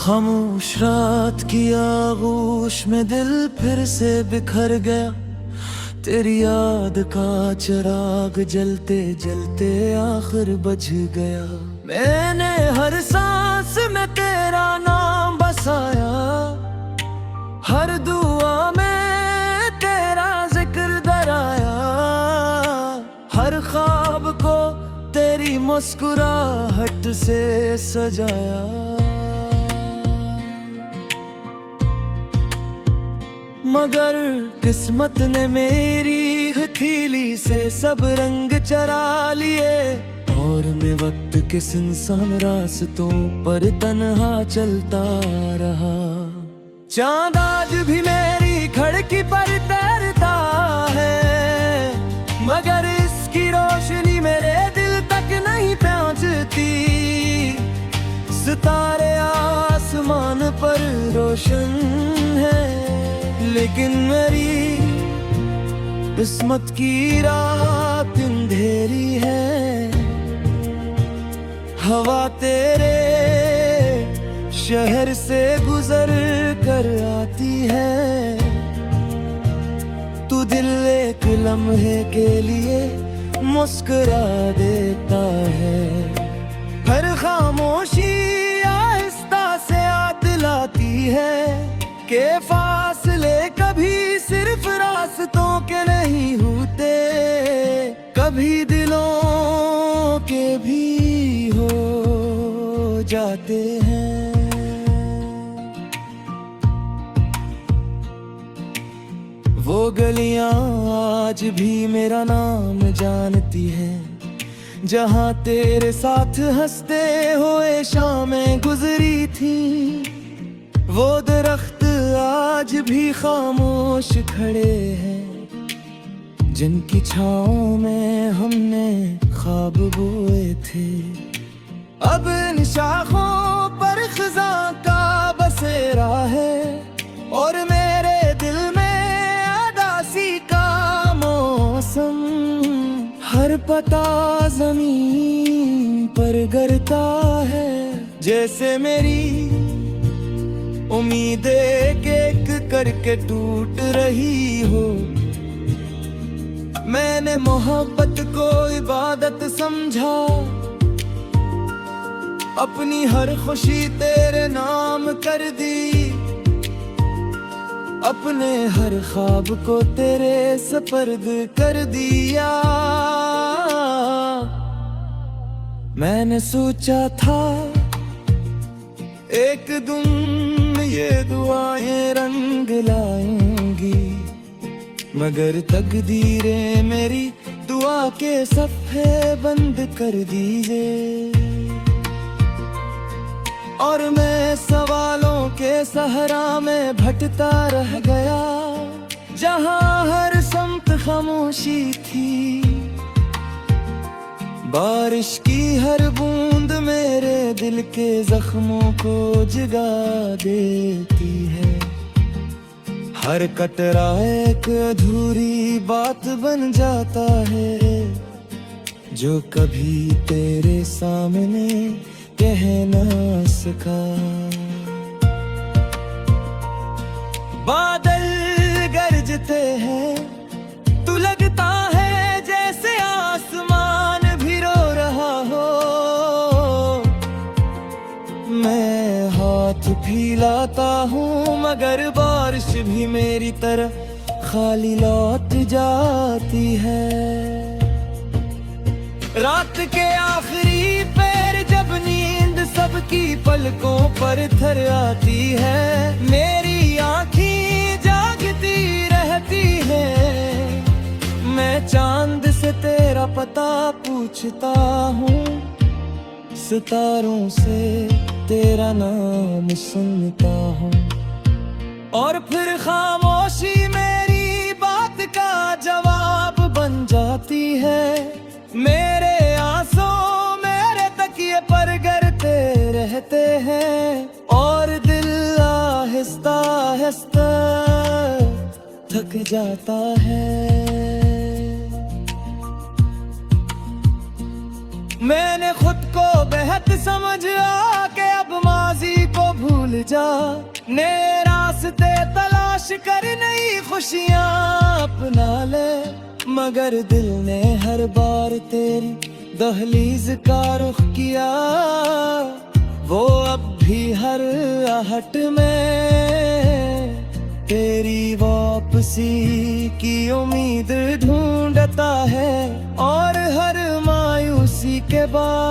खामोश रात की आगोश में दिल फिर से बिखर गया। तेरी याद का चिराग जलते जलते आखिर बुझ गया। मैंने हर सांस में तेरा नाम बसाया, हर दुआ में तेरा जिक्र दराया, हर ख्वाब को तेरी मुस्कुराहट से सजाया। मगर किस्मत ने मेरी हथेली से सब रंग चरा लिए, और मैं वक्त के सुनसान रास्तों पर तन्हा चलता रहा। चांद आज भी मेरी खिड़की पर तैरता है, मगर इसकी रोशनी मेरे दिल तक नहीं पहुंचती। सितारे आसमान पर रोशन है, लेकिन मेरी किस्मत की रात अंधेरी है। हवा तेरे शहर से गुजर कर आती है, तू दिल एक लम्हे के लिए मुस्कुरा देता है। हर खामोशी आहिस्ता से याद दिलाती है कि फासले कभी सिर्फ रास्तों के नहीं होते, कभी दिलों के भी हो जाते हैं। वो गलियां आज भी मेरा नाम जानती हैं, जहां तेरे साथ हंसते हुए शामें गुजरी थी। वो दरख्त आज भी खामोश खड़े हैं, जिनकी छाँव में हमने ख्वाब बोए थे। अब इन शाखों पर खिज़ां का बसेरा है, और मेरे दिल में उदासी का मौसम। हर पता ज़मीन पर गिरता है, जैसे मेरी उम्मीद एक एक करके टूट रही हो। मैंने मोहब्बत को इबादत समझा, अपनी हर खुशी तेरे नाम कर दी। अपने हर ख्वाब को तेरे सपर्द कर दिया। मैंने सोचा था एक दिन ये दुआएं रंग लाएंगी, मगर तकदीरें मेरी दुआ के सफ़े बंद कर दीजिए। और मैं सवालों के सहरा में भटकता रह गया, जहां हर समत खामोशी थी। बारिश की हर बूंद मेरे दिल के जख्मों को जगा देती है। हर कतरा एक अधूरी बात बन जाता है, जो कभी तेरे सामने कह ना सका। बादल गरजते हैं, तू लगता है जैसे आसमान भी रो रहा हो। मैं हाथ फैलाता हूँ, मगर बारिश भी मेरी तरह खाली लौट जाती है। रात के आखिरी पैर जब नींद सबकी पलकों पर थर आती है, मेरी आँखें जागती रहती है। मैं चांद से तेरा पता पूछता हूँ, सितारों से तेरा नाम सुनता हूँ, और फिर खामोशी मेरी बात का जवाब बन जाती है। मेरे आंसू मेरे तकिए पर गिरते रहते हैं, और दिल आहिस्ता आहिस्ता थक जाता है। मैंने खुद को बेहद समझा कि अब माजी को भूल जा। नए रास्ते तलाश कर नई खुशियाँ अपना ले, मगर दिल ने हर बार तेरी दहलीज का रुख किया। वो अब भी हर आहट में तेरी वापसी की उम्मीद ढूंढता है, और हर मायूसी के बाद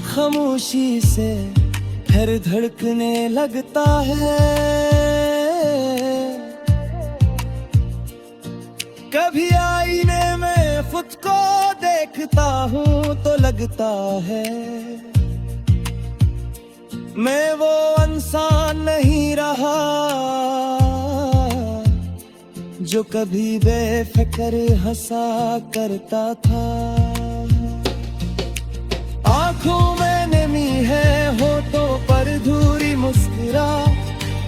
खामोशी से फिर धड़कने लगता है। कभी आईने में खुद को देखता हूँ तो लगता है मैं वो इंसान नहीं रहा जो कभी बेफिक्र हंसा करता था। आंखों में नमी है, होठों पर धूरी मुस्कुरा,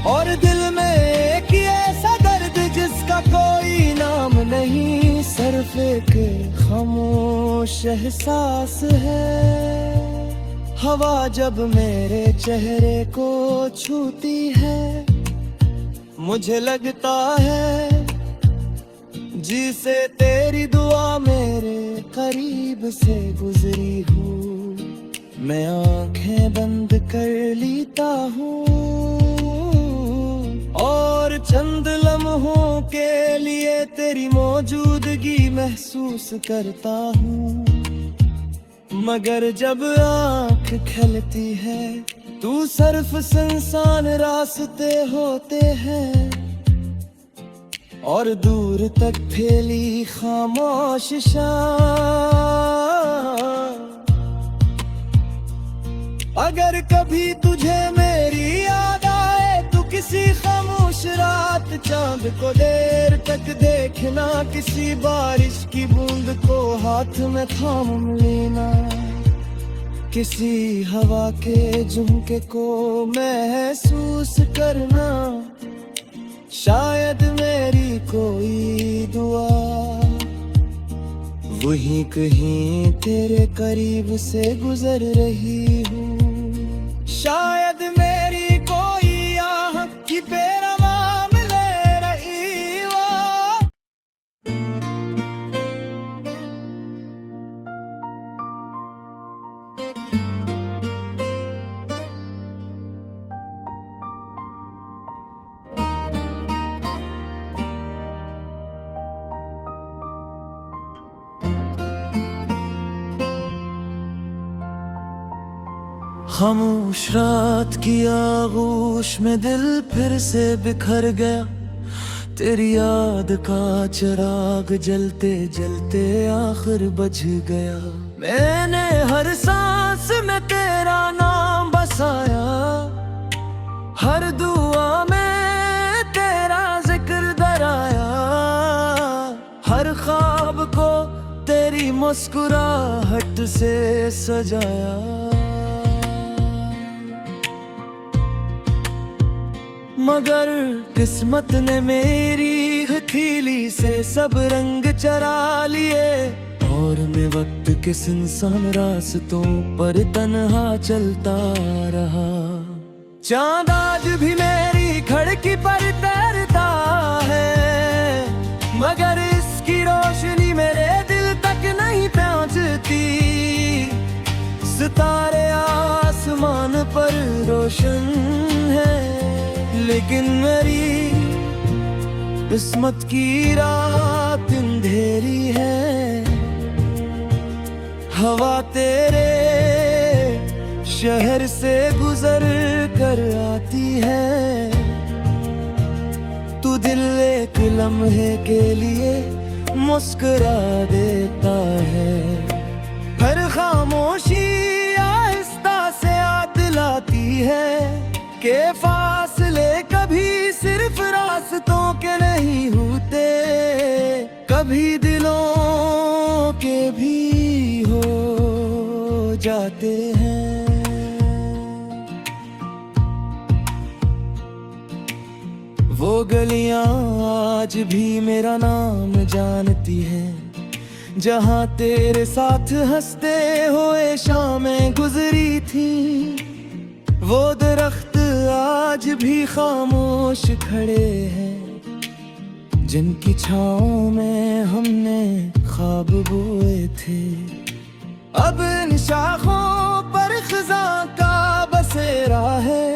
और दिल में एक ऐसा दर्द जिसका कोई नाम नहीं, सिर्फ एक खामोश एहसास है। हवा जब मेरे चेहरे को छूती है, मुझे लगता है जिसे तेरी दुआ मेरे करीब से गुजरी हूँ। मैं आंखें बंद कर लेता हूँ और चंद लम्हों के लिए तेरी मौजूदगी महसूस करता हूँ। मगर जब आँख खिलती है तू सिर्फ सुनसान रास्ते होते हैं, और दूर तक फैली खामोश शाम। अगर कभी तुझे मेरी याद आए तो किसी खामोश रात चांद को देर तक देखना, किसी बारिश की बूंद को हाथ में थाम लेना, किसी हवा के झुमके को महसूस करना। शायद मेरी कोई दुआ वहीं कहीं तेरे करीब से गुजर रही हूँ। शायद मेरी कोई आह की पैरवाम ले रही हो। खामोश रात की आगोश में दिल फिर से बिखर गया, तेरी याद का चिराग जलते जलते आखिर बज गया। मैंने हर सांस में तेरा नाम बसाया, हर दुआ में तेरा जिक्र दराया, हर ख्वाब को तेरी मुस्कुराहट से सजाया। मगर किस्मत ने मेरी हथेली से सब रंग चरा लिए, और मैं वक्त के सुनसान रास्तों पर तन्हा चलता रहा। चांद आज भी मेरी खिड़की पर तैरता है, मगर इसकी रोशनी मेरे दिल तक नहीं पहुंचती। सितारे आसमान पर रोशन है, लेकिन मेरी किस्मत की रात अंधेरी है। हवा तेरे शहर से गुजर कर आती है, तू दिल एक लम्हे के लिए मुस्कुरा देता है। हर खामोशी आहिस्ता से याद दिलाती है के फासले कभी सिर्फ रास्तों के नहीं होते, कभी दिलों के भी हो जाते हैं। वो गलियां आज भी मेरा नाम जानती हैं, जहाँ तेरे साथ हंसते हुए शामें गुजरी थी। वो दरख्त आज भी खामोश खड़े हैं, जिनकी छाँव में हमने ख्वाब बोए थे। अब इन शाखों पर खिज़ां का बसेरा है,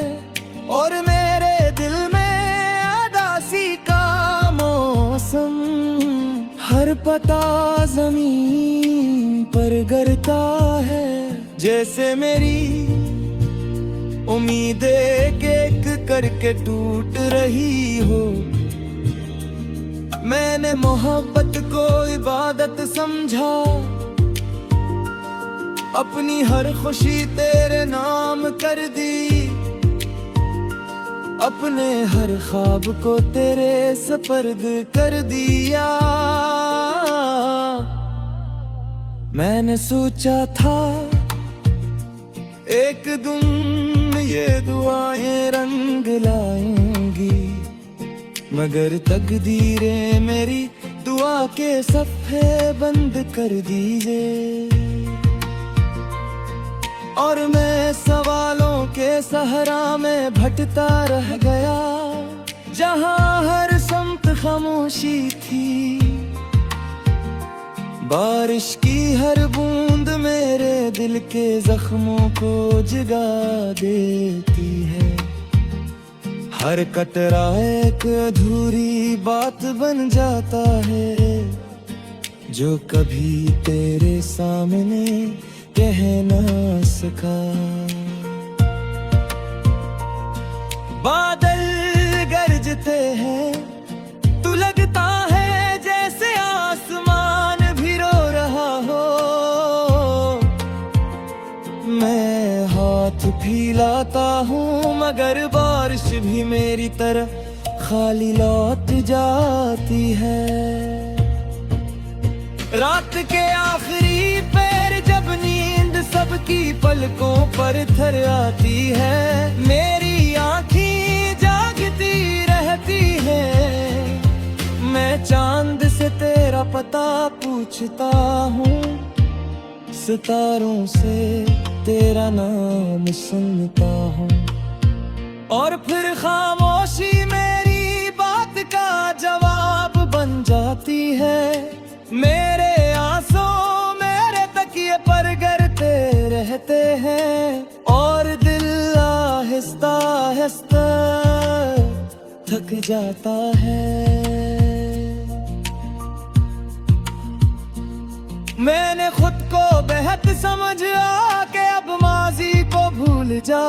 और मेरे दिल में उदासी का मौसम। हर पता ज़मीन पर गिरता है, जैसे मेरी उम्मीदें एक करके टूट रही हो। मैंने मोहब्बत को इबादत समझा, अपनी हर खुशी तेरे नाम कर दी। अपने हर ख्वाब को तेरे सपर्द कर दिया। मैंने सोचा था एक दिन ये दुआएं रंग लाएंगी, मगर तकदीरें मेरी दुआ के सफ़े बंद कर दीजिए। और मैं सवालों के सहरा में भटता रह गया, जहाँ हर समत खामोशी थी। बारिश की हर बूंद मेरे दिल के जख्मों को जगा देती है। हर कतरा एक अधूरी बात बन जाता है, जो कभी तेरे सामने कह ना सका। बादल गरजते हैं तो लगता है जैसे आसमान भी रो रहा हो। मैं हाथ फैलाता हूँ, मगर बारिश भी मेरी तरह खाली लौट जाती है। रात के आखिरी पैर जब नींद सबकी पलकों पर थर आती है, मेरी आँखें जागती रहती है। मैं चांद से तेरा पता पूछता हूँ, सितारों से तेरा नाम सुनता हूँ। और फिर खामोशी मेरी बात का जवाब बन जाती है। मेरे आंसू मेरे तकिए पर गिरते रहते हैं, और दिल आहिस्ता आहिस्ता थक जाता है। मैंने खुद को बेहद समझा कि अब माजी को भूल जा,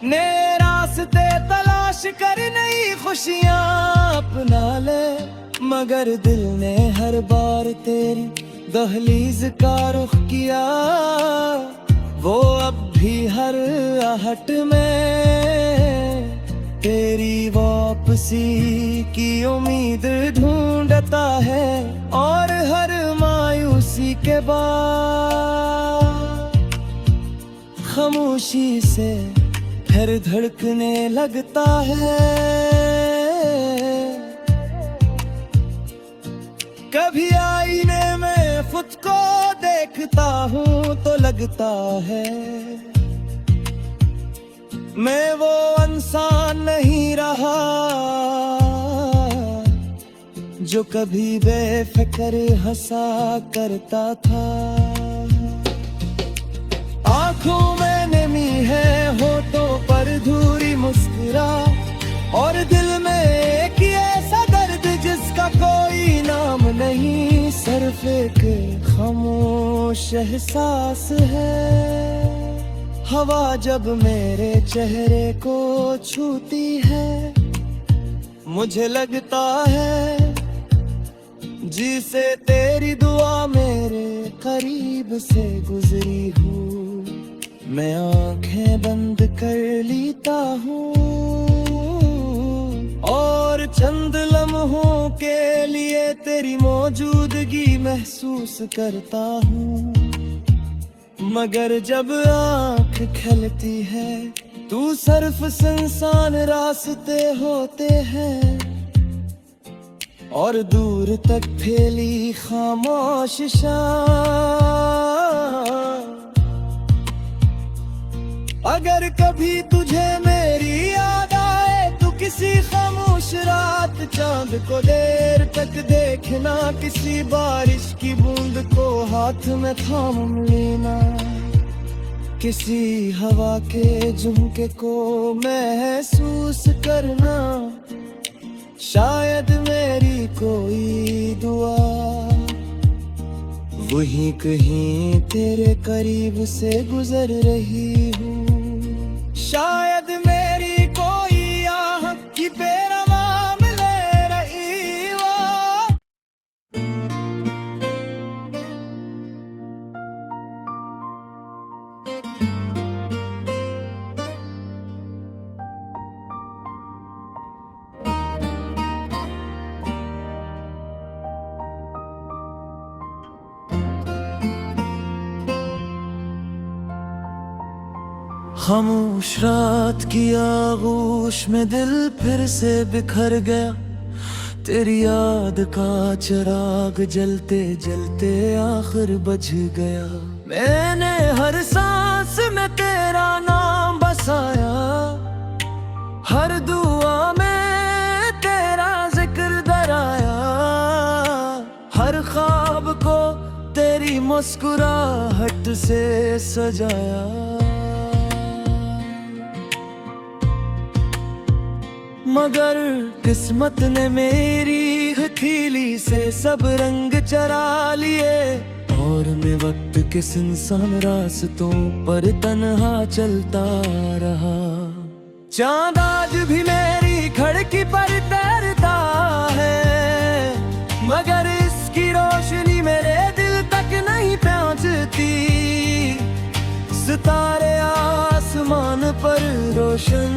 नए रास्ते तलाश कर नई खुशियाँ अपना ले। मगर दिल ने हर बार तेरी दहलीज का रुख किया, वो अब भी हर आहट में तेरी वापसी की उम्मीद ढूंढता है। और हर मायूसी के बाद खामोशी से फिर धड़कने लगता है। कभी आईने में खुद को देखता हूँ तो लगता है मैं वो इंसान नहीं रहा जो कभी बेफिक्र हंसा करता था। आंखों में नमी है, होठों पर धूरी मुस्कुरा, और दिल में एक ऐसा दर्द जिसका कोई नाम नहीं, सिर्फ एक खामोश एहसास है। हवा जब मेरे चेहरे को छूती है, मुझे लगता है जिसे तेरी दुआ मेरे करीब से गुजरी हूँ। मैं आंखें बंद कर लेता हूँ और चंद लम्हों के लिए तेरी मौजूदगी महसूस करता हूँ। मगर जब आँख खलती है तू सिर्फ सुनसान रास्ते होते हैं। और दूर तक फैली खामोश शाम। अगर कभी तुझे मेरी याद आए तो किसी खामोश रात चांद को देर तक देखना, किसी बारिश की बूंद को हाथ में थाम लेना, किसी हवा के झुमके को महसूस करना। शायद मेरी कोई दुआ वहीं कहीं तेरे करीब से गुजर रही हूँ। शायद मेरी कोई आह की पैरवाम ले रही हो। खामोश रात की आगोश में दिल फिर से बिखर गया, तेरी याद का चिराग जलते जलते आखिर बुझ गया। मैंने हर सांस में तेरा नाम बसाया, हर दुआ में तेरा जिक्र दराया, हर ख्वाब को तेरी मुस्कुराहट से सजाया। मगर किस्मत ने मेरी हथेली से सब रंग चरा लिए, और मैं वक्त के सुनसान रास्तों पर तन्हा चलता रहा। चांद आज भी मेरी खिड़की पर तैरता है, मगर इसकी रोशनी मेरे दिल तक नहीं पहुंचती। सितारे आसमान पर रोशन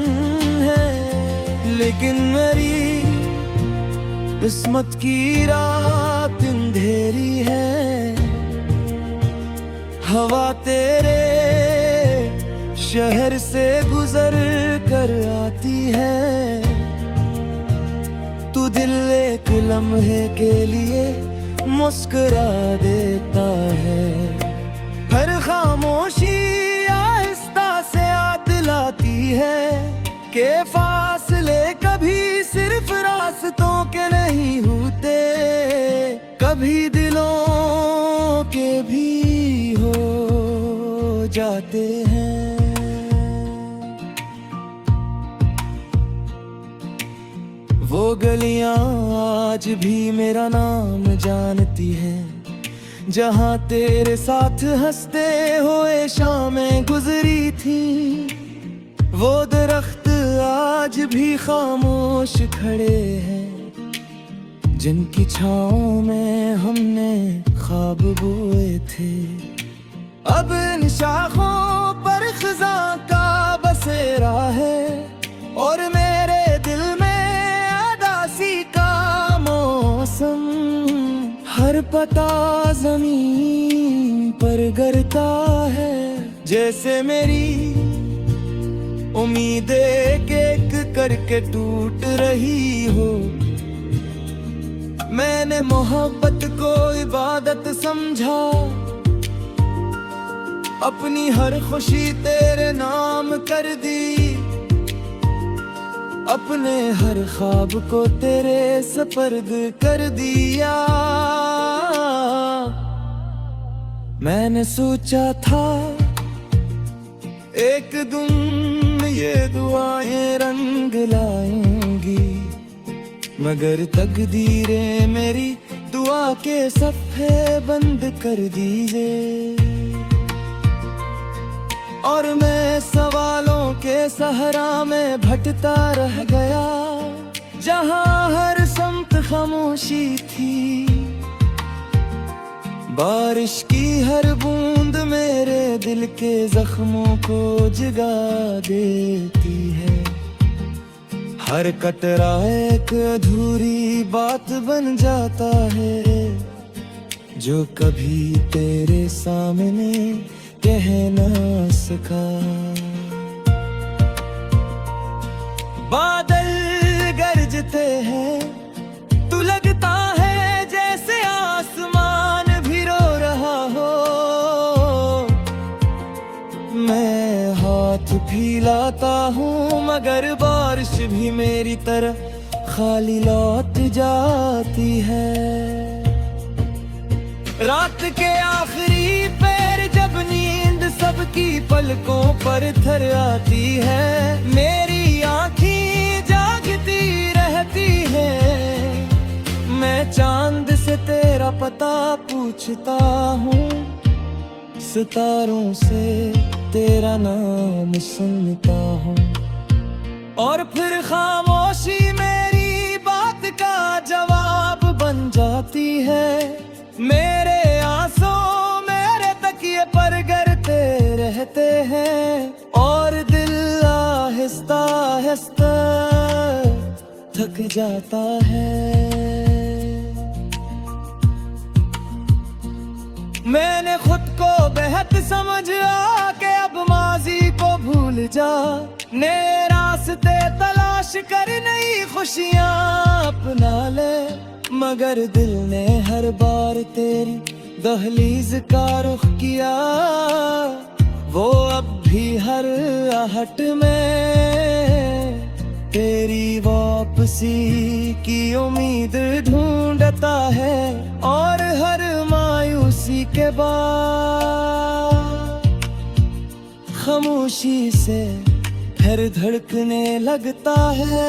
है, लेकिन मेरी किस्मत की रात अंधेरी है। हवा तेरे शहर से गुजर कर आती है, तू दिल एक लम्हे के लिए मुस्कुरा देता है। हर खामोशी आहिस्ता से याद दिलाती है कि फासले कभी सिर्फ रास्तों के नहीं होते, कभी दिलों के भी हो जाते हैं। वो गलियां आज भी मेरा नाम जानती हैं, जहां तेरे साथ हंसते हुए शामें गुजरी थी। वो दरख्त आज भी खामोश खड़े हैं, जिनकी छाँव में हमने ख्वाब बोए थे। अब इन शाखों पर खज़ां का बसेरा है, और मेरे दिल में उदासी का मौसम। हर पता ज़मीन पर गिरता है, जैसे मेरी उम्मीद एक एक करके टूट रही हो। मैंने मोहब्बत को इबादत समझा, अपनी हर खुशी तेरे नाम कर दी, अपने हर ख्वाब को तेरे सपर्द कर दिया। मैंने सोचा था एक दिन ये दुआएं रंग लाएंगी, मगर तकदीरें मेरी दुआ के सफ़े बंद कर दीजिए। और मैं सवालों के सहरा में भटता रह गया, जहां हर समत खामोशी थी। बारिश की हर बूंद मेरे दिल के जख्मों को जगा देती है। हर कतरा एक अधूरी बात बन जाता है, जो कभी तेरे सामने कह ना सका। बादल गरजते हैं, तू लगता आता हूँ, मगर बारिश भी मेरी तरह खाली लौट जाती है। रात के आखिरी पैर जब नींद सबकी पलकों पर थर आती है, मेरी आँखें जागती रहती है। मैं चांद से तेरा पता पूछता हूँ, सितारों से तेरा नाम सुनता हूँ, और फिर खामोशी मेरी बात का जवाब बन जाती है। मेरे आंसू मेरे तकिए पर गिरते रहते हैं, और दिल आहिस्ता आहिस्ता थक जाता है। मैंने खुद को बेहद समझा के अब माजी को भूल जा, नए रास्ते तलाश कर नई खुशियाँ अपना ले। मगर दिल ने हर बार तेरी दहलीज का रुख किया, वो अब भी हर आहट में तेरी वापसी की उम्मीद ढूंढता है। और हर मायूसी के बाद खामोशी से फिर धड़कने लगता है।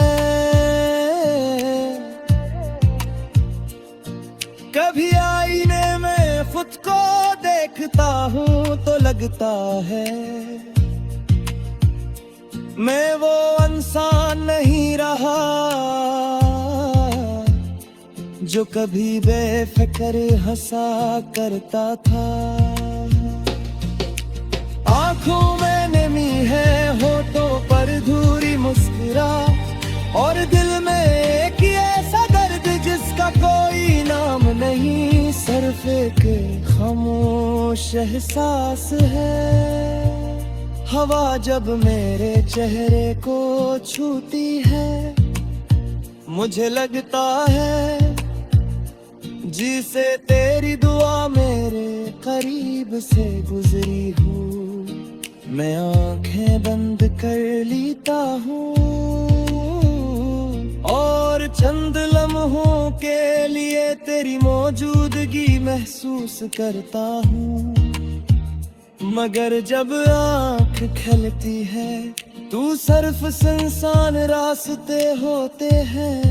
कभी आईने में खुद को देखता हूँ तो लगता है मैं वो इंसान नहीं रहा जो कभी बेफिक्र हंसा करता था। आंखों में नमी है, होठों पर धूरी मुस्कुरा, और दिल में एक ऐसा दर्द जिसका कोई नाम नहीं, सिर्फ एक खामोश एहसास है। हवा जब मेरे चेहरे को छूती है, मुझे लगता है जिसे तेरी दुआ मेरे करीब से गुजरी हूँ। मैं आंखें बंद कर लेता हूँ और चंद लम्हों के लिए तेरी मौजूदगी महसूस करता हूँ। मगर जब आँख खलती है, तू सिर्फ सुनसान रास्ते होते हैं।